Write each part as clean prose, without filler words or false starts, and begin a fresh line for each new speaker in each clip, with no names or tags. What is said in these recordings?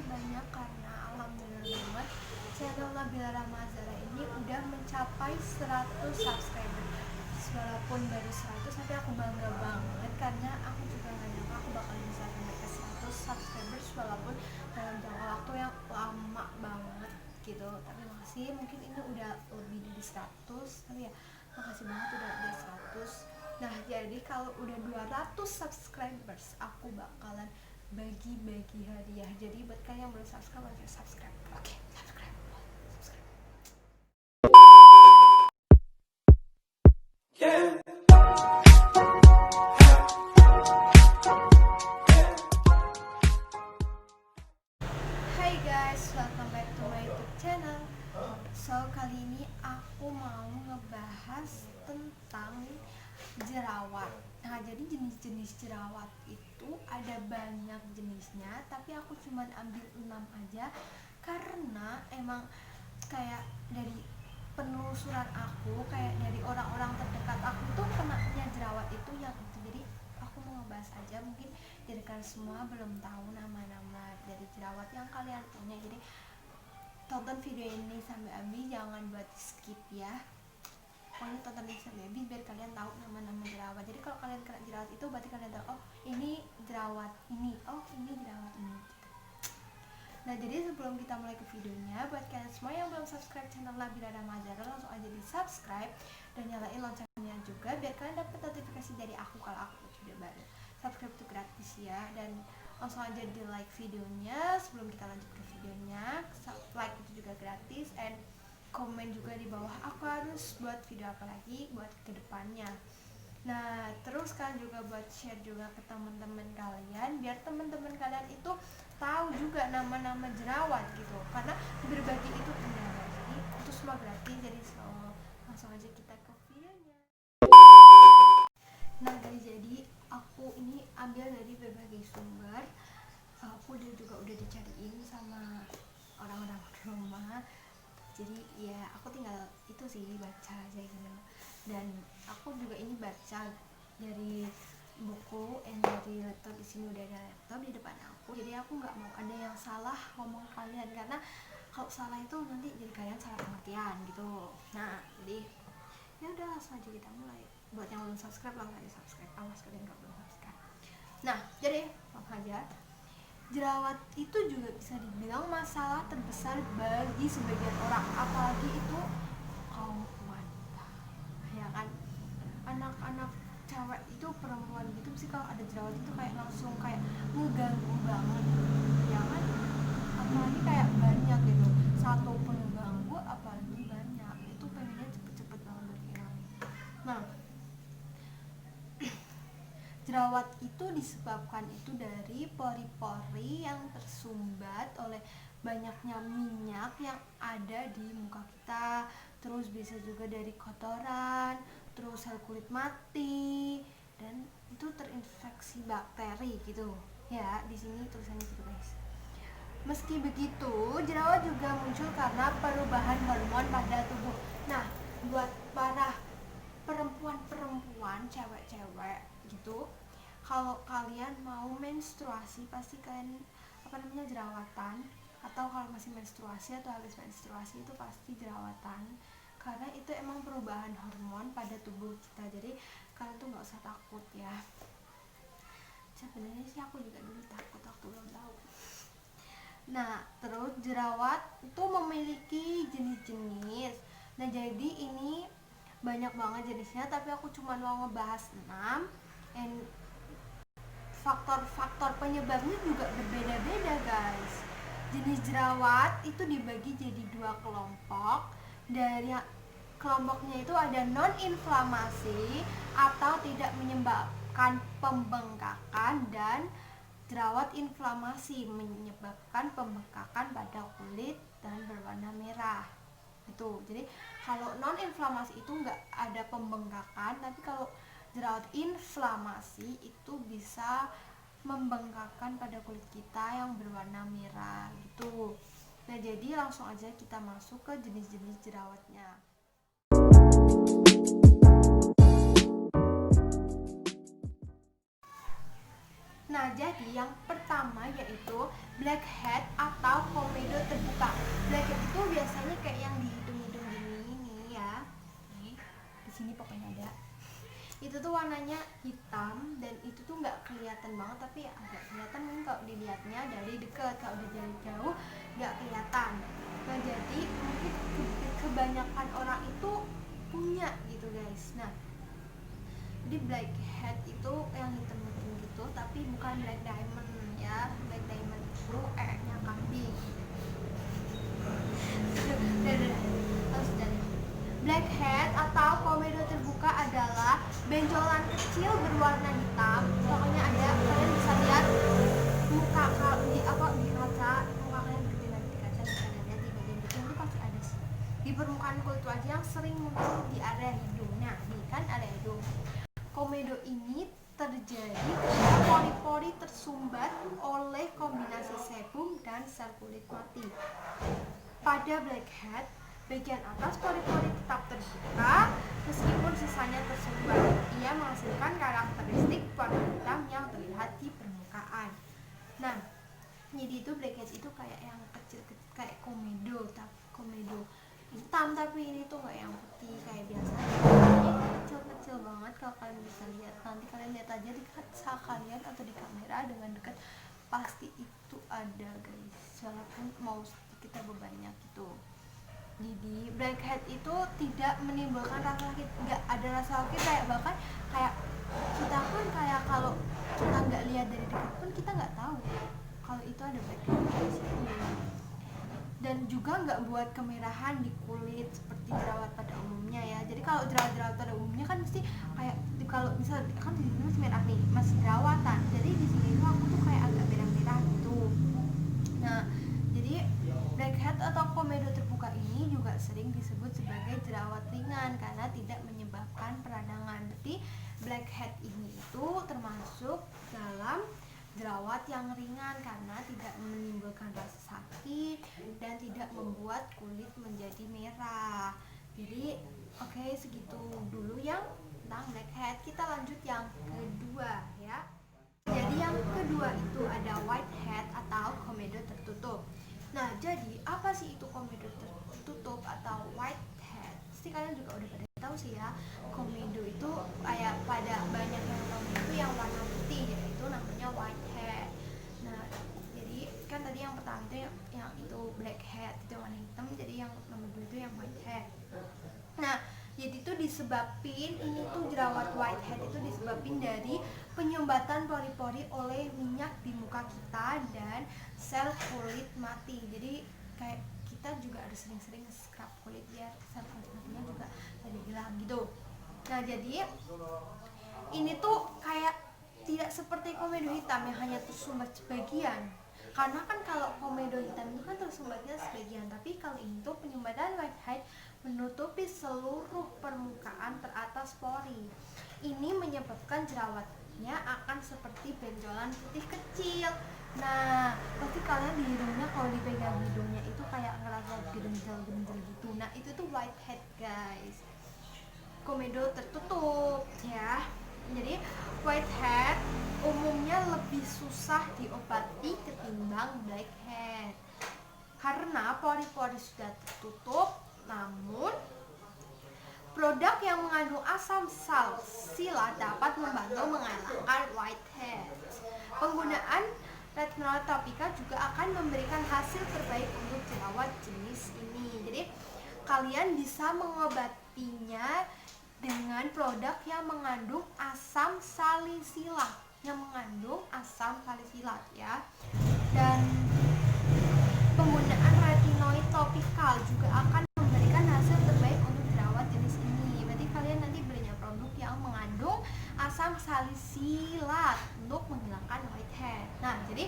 banyak karena alhamdulillah banget channel Nabila Ramazara ini udah mencapai 100 subscriber. Walaupun baru 100 tapi aku bangga banget karena aku juga gak nyangka aku bakal bisa sampai ke 100 subscribers walaupun dalam jangka waktu yang lama banget gitu. Tapi makasih, mungkin ini udah lebih dari 100 tapi ya makasih banget udah dari 100. Nah, jadi kalau udah 200 subscribers aku bakalan bagi-bagi hadiah. Jadi buat kalian yang belum subscribe, langsung subscribe. Oke, subscribe.
Yeah.
Hai guys, welcome back to my YouTube channel. So kali ini aku mau ngebahas tentang jerawat. Nah, jadi jenis-jenis jerawat itu ada banyak jenisnya, tapi aku cuman ambil 6 aja karena emang kayak dari penelusuran aku, kayak dari orang-orang terdekat aku tuh kenanya jerawat itu yang itu. Jadi aku mau ngebahas aja, mungkin dari kalian semua belum tahu nama-nama dari jerawat yang kalian punya. Jadi tonton video ini sampai habis, jangan buat skip ya. Pokoknya tonton ini sampai habis biar kalian tahu nama-nama jerawat. Jadi kalau kalian kena jerawat itu berarti kalian tahu, oh ini jerawat ini, oh ini jerawat ini gitu. Nah, jadi sebelum kita mulai ke videonya, buat kalian semua yang belum subscribe channel Nabila Ramazara, langsung aja di subscribe dan nyalain loncengnya juga biar kalian dapat notifikasi dari aku kalau aku upload video baru. Subscribe itu gratis ya, dan langsung aja di like videonya. Sebelum kita lanjut ke videonya, like itu juga gratis, and komen juga di bawah aku harus buat video apa lagi buat kedepannya. Nah, terus kalian juga buat share juga ke teman-teman kalian biar teman-teman kalian itu tahu juga nama-nama jerawat gitu, karena berbagi itu indah. Jadi itu semua gratis, jadi langsung aja kita ke videonya. Nah guys, jadi aku ini ambil dari berbagai sumber. Aku juga udah dicariin sama orang-orang rumah, jadi ya aku tinggal itu sih baca aja gitu. Dan aku juga ini baca dari buku, and dari laptop. Di sini udah ada laptop di depan aku, jadi aku nggak mau ada yang salah ngomong kalian, karena kalau salah itu nanti jadi kalian salah pengertian gitu. Nah, jadi ya udah langsung aja kita mulai. Buat yang belum subscribe, langsung aja subscribe. Awas kalian nggak belum subscribe. Nah, jadi langsung aja. Jerawat itu juga bisa dibilang masalah terbesar bagi sebagian orang, apalagi itu kaum wanita, ya kan. Anak-anak cewek itu, perempuan gitu sih, kalau ada jerawat itu kayak langsung kayak ngeganggu banget, ya kan. Apalagi kayak banyak gitu, satu pun ngeganggu apalagi banyak, itu pengennya cepet-cepet banget berhilang. Nah, jerawat itu disebabkan itu dari pori-pori yang tersumbat oleh banyaknya minyak yang ada di muka kita. Terus bisa juga dari kotoran, terus sel kulit mati, dan itu terinfeksi bakteri gitu. Ya, di sini tulisannya gitu guys. Meski begitu, jerawat juga muncul karena perubahan hormon pada tubuh. Nah, buat para perempuan-perempuan, cewek-cewek gitu, kalau kalian mau menstruasi pasti kalian jerawatan, atau kalau masih menstruasi atau habis menstruasi itu pasti jerawatan, karena itu emang perubahan hormon pada tubuh kita. Jadi kalian tuh nggak usah takut ya. Sebenarnya sih aku juga dulu takut waktu belum tahu. Nah, terus jerawat itu memiliki jenis-jenis. Nah, jadi ini banyak banget jenisnya, tapi aku cuma mau ngebahas 6. And faktor-faktor penyebabnya juga berbeda-beda guys. Jenis jerawat itu dibagi jadi 2 kelompok. Dari kelompoknya itu ada non-inflamasi atau tidak menyebabkan pembengkakan, dan jerawat inflamasi menyebabkan pembengkakan pada kulit dan berwarna merah. Itu. Jadi kalau non-inflamasi itu nggak ada pembengkakan, tapi kalau jerawat inflamasi itu bisa membengkakkan pada kulit kita yang berwarna merah gitu. Nah, jadi langsung aja kita masuk ke jenis-jenis jerawatnya. Nah, jadi yang pertama yaitu blackhead atau komedo terbuka. Blackhead itu biasanya kayak yang di hidung-hidung gini ya. Nih, di sini pokoknya ada. Itu tuh warnanya hitam dan itu tuh nggak kelihatan banget, tapi agak kelihatan mungkin kalau dilihatnya dari dekat. Kalau udah dari jauh nggak kelihatan. Nah, jadi mungkin kebanyakan orang itu punya gitu guys. Nah, jadi blackhead itu yang hitam-hitam gitu, tapi bukan black diamond ya. Black diamond itu nya kambing. Terus dari blackhead atau komedo terbuka adalah benjolan kecil berwarna hitam. Pokoknya ada, kalian bisa lihat muka di kaca, muka kalian gede lagi di kaca, dan kalian lihat di bagian depan itu pasti ada sih. Di permukaan kulit wajah yang sering muncul di area hidungnya. Nih kan ada hidung. Komedo ini terjadi ketika pori-pori tersumbat oleh kombinasi sebum dan sel kulit mati. Pada blackhead, bagian atas pori-pori tetap terbuka meskipun sisanya tersumbat. Ia menghasilkan karakteristik warna hitam yang terlihat di permukaan. Nah, jadi itu blackhead itu kayak yang kecil-kecil kayak komedo hitam, tapi ini tuh kayak yang putih kayak biasa. Ini kecil-kecil banget. Kalau kalian bisa lihat, nanti kalian lihat aja di kaca kalian atau di kamera dengan dekat, pasti itu ada guys, walaupun mau sedikit atau banyak gitu. Jadi blackhead itu tidak menimbulkan rasa sakit, nggak ada rasa sakit, kayak bahkan kayak kita pun kayak kalau kita nggak lihat dari dekat pun kita nggak tahu kalau itu ada blackhead di situ. Dan juga nggak buat kemerahan di kulit seperti jerawat pada umumnya ya. Jadi kalau jerawat pada umumnya kan mesti kayak kalau misal kan di sini masih merah nih, masih jerawatan. Jadi di sini tuh aku tuh kayak agak merah-merah gitu. Nah, jadi blackhead atau komedo terbuka ini juga sering disebut sebagai jerawat ringan karena tidak menyebabkan peradangan. Berarti blackhead ini itu termasuk dalam jerawat yang ringan karena tidak menimbulkan rasa sakit dan tidak membuat kulit menjadi merah. Jadi oke, segitu dulu yang tentang blackhead. Kita lanjut yang kedua ya. Jadi yang kedua itu ada whitehead atau komedo tertutup. Nah, jadi apa sih itu komedo tertutup atau whitehead? Pasti kalian juga udah pada tahu sih ya. Komedo itu kayak pada banyak yang komedo itu yang warna putih, yaitu namanya whitehead. Nah, jadi kan tadi yang pertama itu yang itu blackhead, itu yang warna hitam. Jadi yang nomor 2 itu yang whitehead. Nah, jadi itu disebabin, ini tuh jerawat whitehead itu disebabin dari penyumbatan pori-pori oleh minyak di muka kita dan sel kulit mati. Jadi kayak kita juga harus sering-sering scrub kulit biar sel kulit matinya juga jadi hilang gitu. Nah, jadi ini tuh kayak tidak seperti komedo hitam yang hanya tersumbat sebagian. Karena kan kalau komedo hitam itu kan tersumbatnya sebagian, tapi kalau ini tuh penyumbatan whitehead menutupi seluruh permukaan teratas pori. Ini menyebabkan jerawatnya akan seperti benjolan putih kecil. Nah, pasti kalian di hidungnya kalau dipegang hidungnya itu kayak ngerasa genjel-genjel gitu. Nah, itu tuh whitehead guys. Komedo tertutup ya. Jadi whitehead umumnya lebih susah diobati ketimbang blackhead karena pori-pori sudah tertutup. Namun produk yang mengandung asam salsila dapat membantu mengalahkan whitehead. Penggunaan retinol topika juga akan memberikan hasil terbaik untuk jerawat jenis ini. Jadi kalian bisa mengobatinya dengan produk yang mengandung asam salisilat, ya. Dan penggunaan retinoid topikal juga akan memberikan hasil terbaik untuk jerawat jenis ini. Berarti kalian nanti belinya produk yang mengandung asam salisilat untuk menghilangkan whitehead. Nah, jadi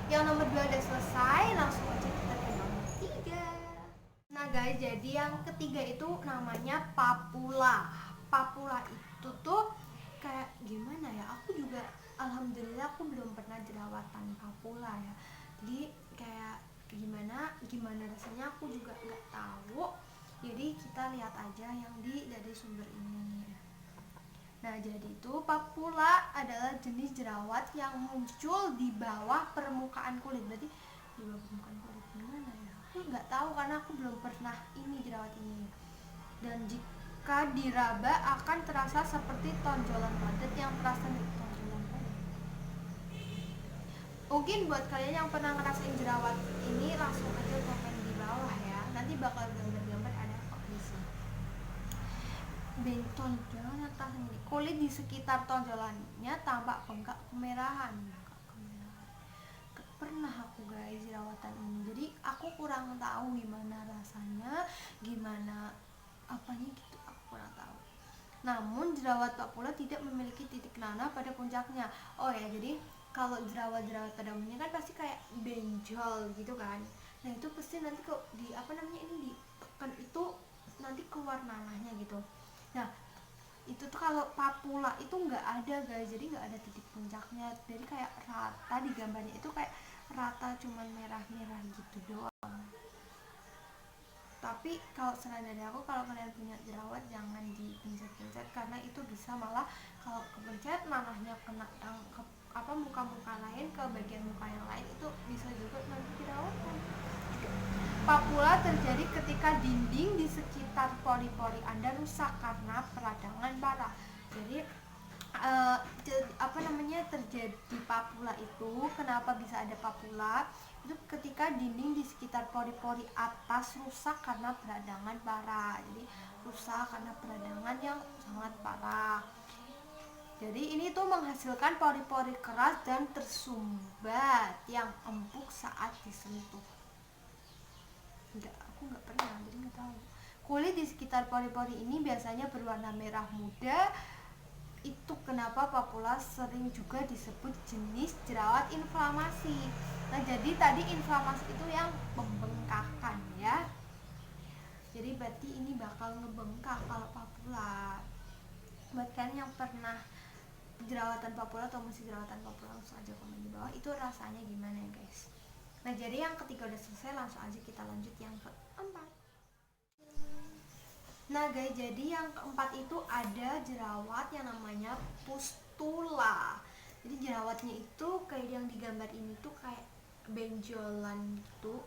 yang nomor 2 udah selesai, langsung aja kita ke nomor 3. Nah guys, jadi yang ketiga itu namanya papula. Papula itu tuh kayak gimana ya, aku juga alhamdulillah aku belum pernah jerawatan papula ya. Jadi kayak gimana rasanya aku juga nggak tahu. Jadi kita lihat aja yang dari sumber ini. Nah, jadi itu papula adalah jenis jerawat yang muncul di bawah permukaan kulit. Berarti di bawah permukaan kulit gimana ya? Aku nggak tahu karena aku belum pernah ini jerawat ini. Dan jika diraba akan terasa seperti tonjolan padat yang terasa di tonjolan padat. Mungkin buat kalian yang pernah ngerasain jerawat ini langsung aja komen di bawah ya. Nanti bakal gambar-gambar ada kok di sini. Tonjolan yang terasa ini. Kulit di sekitar tonjolannya tampak bengkak kemerahan. Gak pernah aku guys jerawatan ini. Jadi aku kurang tahu gimana rasanya, gimana apanya gitu, aku kurang tahu. Namun jerawat papula tidak memiliki titik nanah pada puncaknya. Oh ya, jadi kalau jerawat-jerawat pada umumnya kan pasti kayak benjol gitu kan. Nah itu pasti nanti kok di apa namanya ini ditekan itu nanti keluar nanahnya gitu. Nah itu tuh kalau papula itu nggak ada guys, jadi nggak ada titik puncaknya, jadi kayak rata di gambarnya itu kayak rata cuman merah-merah gitu doang. Tapi kalau saran dari aku, kalau kalian punya jerawat jangan dipencet-pencet karena itu bisa malah kalau kepencet nanahnya kena yang ke apa muka-muka lain, ke bagian muka yang lain, itu bisa juga nanti jerawatan. Papula terjadi ketika dinding di sekitar pori-pori Anda rusak karena peradangan parah. Jadi terjadi papula itu, kenapa bisa ada papula? Itu ketika dinding di sekitar pori-pori atas rusak karena peradangan parah. Jadi rusak karena peradangan yang sangat parah. Jadi ini tuh menghasilkan pori-pori keras dan tersumbat yang empuk saat disentuh. Aku nggak pernah, jadi nggak tahu. Kulit di sekitar pori-pori ini biasanya berwarna merah muda. Itu kenapa papula sering juga disebut jenis jerawat inflamasi. Nah, jadi tadi inflamasi itu yang pembengkakan ya. Jadi berarti ini bakal ngebengkak kalau papula. Buat kalian yang pernah jerawatan papula atau masih jerawatan papula, langsung aja komen di bawah itu rasanya gimana ya guys. Nah, jadi yang ketiga udah selesai, langsung aja kita lanjut yang keempat. Nah guys, jadi yang keempat itu ada jerawat yang namanya pustula. Jadi jerawatnya itu kayak yang di gambar ini tuh kayak benjolan gitu,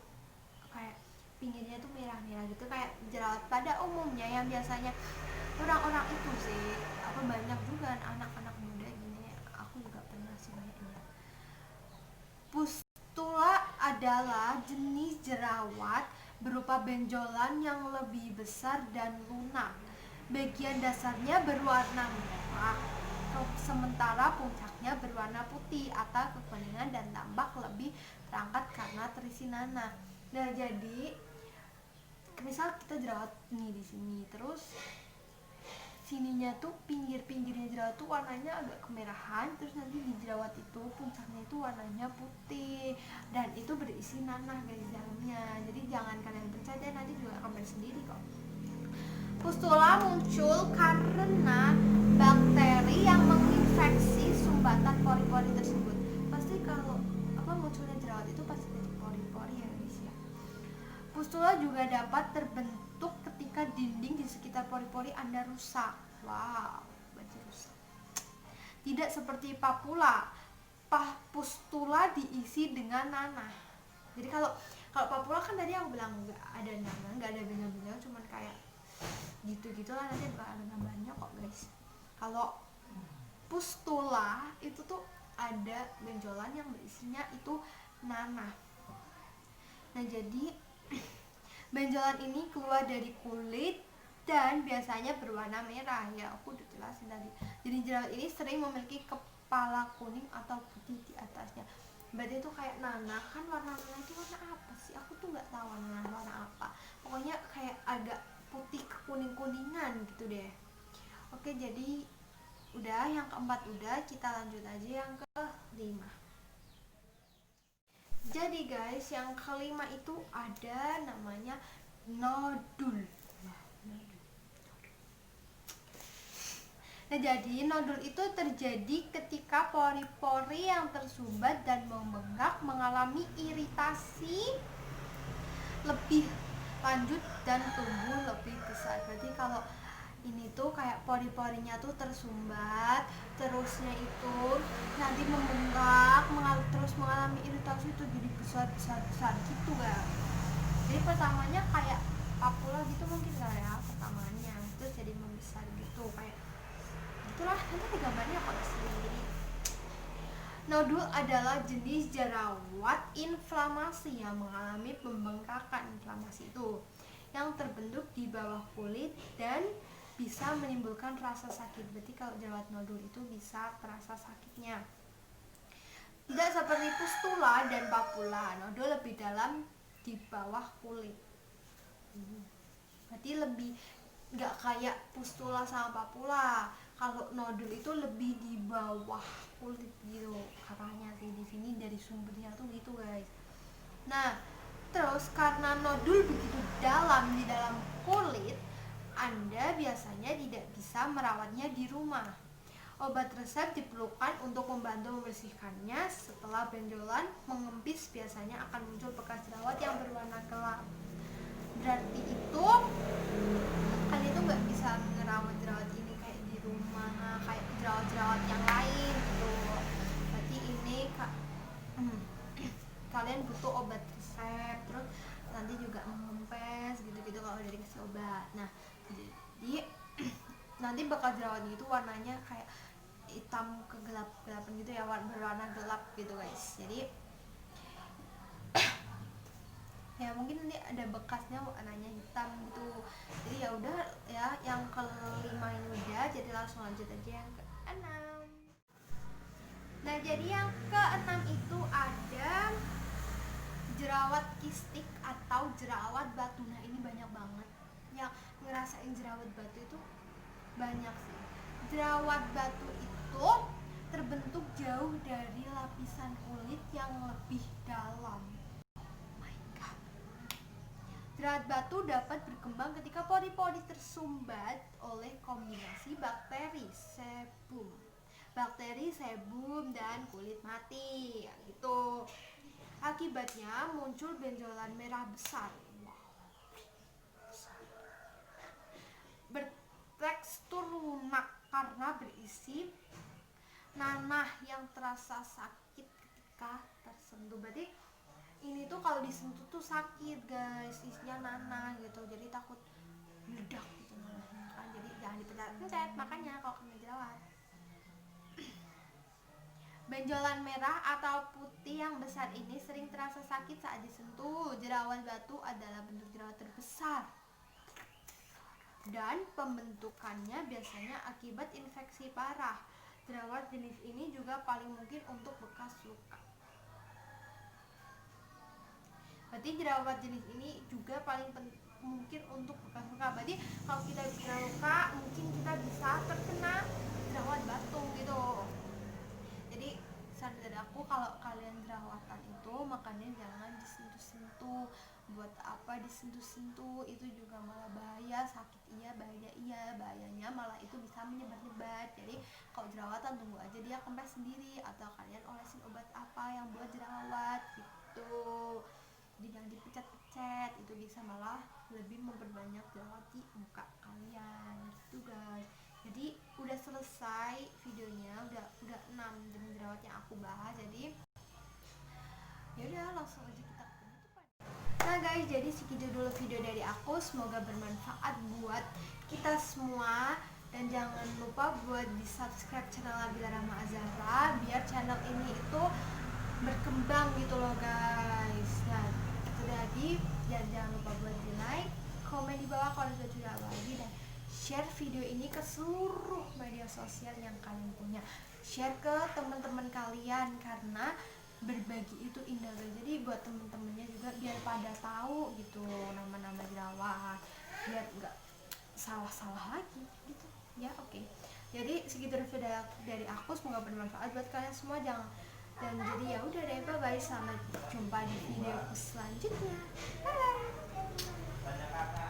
kayak pinggirnya tuh merah-merah gitu, kayak jerawat pada umumnya yang biasanya orang-orang itu sih, apa banyak juga anak-anak muda gini. Aku juga pernah sih banyaknya. Pustula adalah jenis jerawat berupa benjolan yang lebih besar dan lunak. Bagian dasarnya berwarna merah, sementara puncaknya berwarna putih atau kekuningan dan tampak lebih terangkat karena terisi nanah. Nah, jadi misal kita jerawat nih di sini, terus sininya tuh pinggir-pinggirnya jerawat tuh warnanya agak kemerahan, terus nanti di jerawat itu puncaknya itu warnanya putih dan itu berisi nanah guys dalamnya. Jadi jangan kalian percaya, nanti juga akan sendiri kok. Pustula muncul karena bakteri yang menginfeksi sumbatan pori-pori tersebut. Pasti kalau munculnya jerawat itu pasti dari pori-pori ya guys ya. Pustula juga dapat terbentuk ketika dinding di sekitar pori-pori Anda rusak. Wow, berarti rusak. Tidak seperti papula. Pustula diisi dengan nanah. Jadi kalau papula kan tadi aku bilang nggak ada nanah, nggak ada benjol-benjol, cuman kayak gitu-gitu lah, nanti bakal ada nambahnya kok guys. Kalau pustula itu tuh ada benjolan yang berisinya itu nanah. Nah, jadi benjolan ini keluar dari kulit dan biasanya berwarna merah ya, aku udah jelasin tadi. Jadi jerawat ini sering memiliki kepala kuning atau putih di atasnya. Berarti itu kayak nanah, kan warna nanah itu warna apa sih? Aku tuh nggak tahu nanah warna apa. Pokoknya kayak agak putih ke kuning-kuningan gitu deh. Oke, jadi udah yang keempat udah, kita lanjut aja yang kelima. Jadi guys, yang kelima itu ada namanya nodul. Nah, jadi nodul itu terjadi ketika pori-pori yang tersumbat dan membengkak mengalami iritasi lebih lanjut dan tumbuh lebih besar. Berarti kalau ini tuh kayak pori-porinya tuh tersumbat, terusnya itu nanti membengkak, terus mengalami iritasi itu jadi besar gitu guys. Jadi pertamanya kayak papula gitu mungkin lah ya pertamanya, terus jadi membesar gitu kayak itulah. Nanti gambarnya kalau sendiri. Nodul adalah jenis jerawat inflamasi yang mengalami pembengkakan inflamasi itu yang terbentuk di bawah kulit dan bisa menimbulkan rasa sakit. Berarti kalau jerawat nodul itu bisa terasa sakitnya. Tidak seperti pustula dan papula, nodul lebih dalam di bawah kulit. Berarti lebih nggak kayak pustula sama papula. Kalau nodul itu lebih di bawah kulit gitu katanya sih, di sini dari sumbernya tuh gitu guys. Nah, terus karena nodul begitu dalam di dalam kulit, Anda biasanya tidak bisa merawatnya di rumah. Obat resep diperlukan untuk membantu membersihkannya. Setelah benjolan mengempis, biasanya akan muncul bekas jerawat yang berwarna gelap. Berarti itu kan itu nggak bisa ngerawat jerawat ini kayak di rumah, kayak jerawat-jerawat yang lain gitu. Berarti ini kalian butuh obat resep, terus nanti juga mengempes gitu-gitu kalau udah dikasih obat. Nah, jadi nanti bakal jerawatnya itu warnanya kayak hitam kegelap-gelapan gitu ya, berwarna gelap gitu guys. Jadi ya mungkin nanti ada bekasnya warnanya hitam gitu. Jadi ya udah ya, yang kelima ini udah, jadi langsung lanjut aja yang keenam. Nah, jadi yang keenam itu ada jerawat kistik atau jerawat batu. Nah, ini banyak banget yang ngerasain jerawat batu itu, banyak sih. Jerawat batu itu terbentuk jauh dari lapisan kulit yang lebih dalam. Jerawat batu dapat berkembang ketika pori-pori tersumbat oleh kombinasi bakteri sebum dan kulit mati gitu. Akibatnya muncul benjolan merah besar, bertekstur lunak karena berisi nanah yang terasa sakit ketika tersentuh. Berarti ini tuh kalau disentuh tuh sakit guys, isinya nanah gitu, jadi takut meledak gitu nanahnya kan. Jadi jangan dipencet-pencet, makanya kalau kena jerawat. Benjolan merah atau putih yang besar ini sering terasa sakit saat disentuh. Jerawat batu adalah bentuk jerawat terbesar dan pembentukannya biasanya akibat infeksi parah. Jerawat jenis ini juga paling mungkin untuk bekas luka. Berarti jerawat jenis ini juga paling mungkin untuk bekas luka. Berarti kalau kita kena luka, mungkin kita bisa terkena jerawat batu gitu. Jadi saran dari aku, kalau kalian jerawatan itu makanya jangan disentuh-sentuh. Buat apa disentuh-sentuh, itu juga malah bahaya. Sakit iya, bahaya iya, bahayanya malah itu bisa menyebar-nyebar. Jadi kalau jerawatan tunggu aja dia kempes sendiri, atau kalian olesin obat apa yang buat jerawat gitu. Jadi jangan dipecat-pecat, itu bisa malah lebih memperbanyak jerawat di muka kalian gitu guys. Jadi udah selesai videonya, udah 6 jenis jerawat yang aku bahas. Jadi ya udah langsung aja kita ke penutupan. Nah guys, jadi segitu dulu video dari aku, semoga bermanfaat buat kita semua. Dan jangan lupa buat di subscribe channel Nabila Rahma Azahra biar channel ini itu berkembang gitu loh guys. Nah itu tadi, dan jangan lupa buat di like, komen di bawah kalau sudah lagi, dan share video ini ke seluruh media sosial yang kalian punya. Share ke teman-teman kalian, karena berbagi itu indah guys. Jadi buat temen-temennya juga biar pada tahu gitu nama-nama jerawat, biar nggak salah-salah lagi gitu ya. Oke. Jadi segitu review dari aku, semoga bermanfaat buat kalian semua. Dan jadi ya udah deh, bye bye, sampai jumpa di video selanjutnya. Bye.